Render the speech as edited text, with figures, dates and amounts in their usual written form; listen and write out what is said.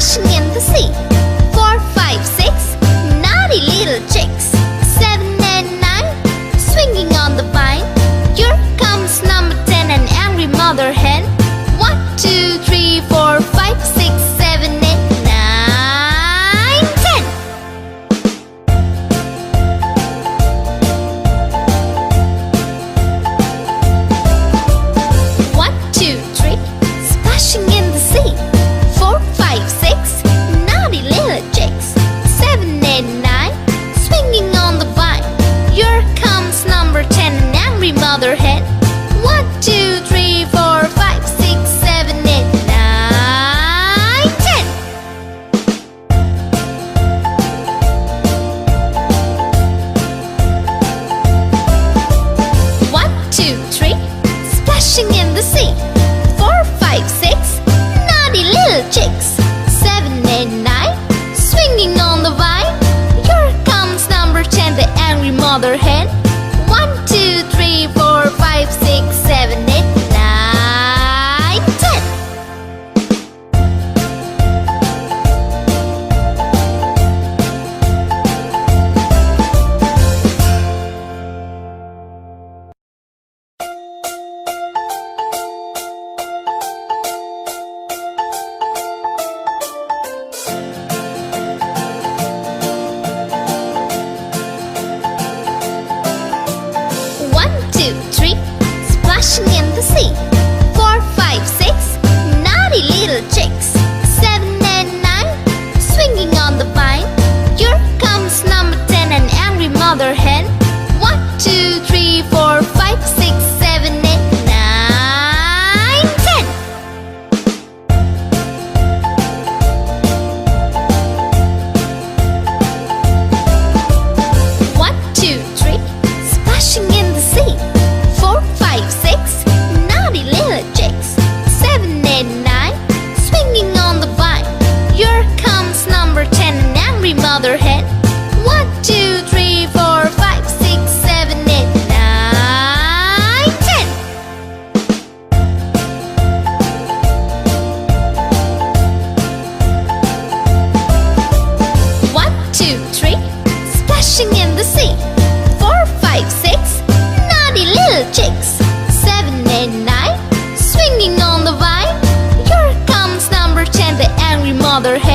splashing in the sea. 4, 5, 6, naughty little chicks. 7 and 9, swinging on the vine. Here comes number 10, an angry mother hen. 1, 2, 3, 4, 5, 6, 7, 8, 9, 10. 1, 2, 3, splashing in the sea. 4, 5, 6, naughty little chicks. 7, 8, 9, swinging on the vine. Here comes number 10, an angry mother hen. 1, 2, 3, 4, 5, 6, 7, 8, 9, 10. 1, 2, 3, splashing in the sea. 4, 5, 6, naughty little chicks. 7, 8, 9, swinging on the vine. Here comes number 10, the angry mother hen. 1, 2, 3, 4, 5, 6, 7, 8, 9, 10. 1, 2, 3, splashing in the sea. 4, 5, 6, naughty little chicks. 7 and 9, swinging on the vine. Here comes number 10, an angry mother hen. 1, 2, 3, 4, 5, 6, 7, 8, 9, 10. 1, 2, 3, splashing in the sea. 4, 5, 6, naughty little chicks. 7, 8, 9, swinging on the vine. Here comes number 10, an angry mother hen. 1, 2, 3, 4, 5, 6, 7, 8, 9, 10. 1, 2, 3, splashing in the sea. 4, 5, 6, naughty little chicks. 7, 8, 9, swinging on the vine. Here comes number 10, the angry mother hen.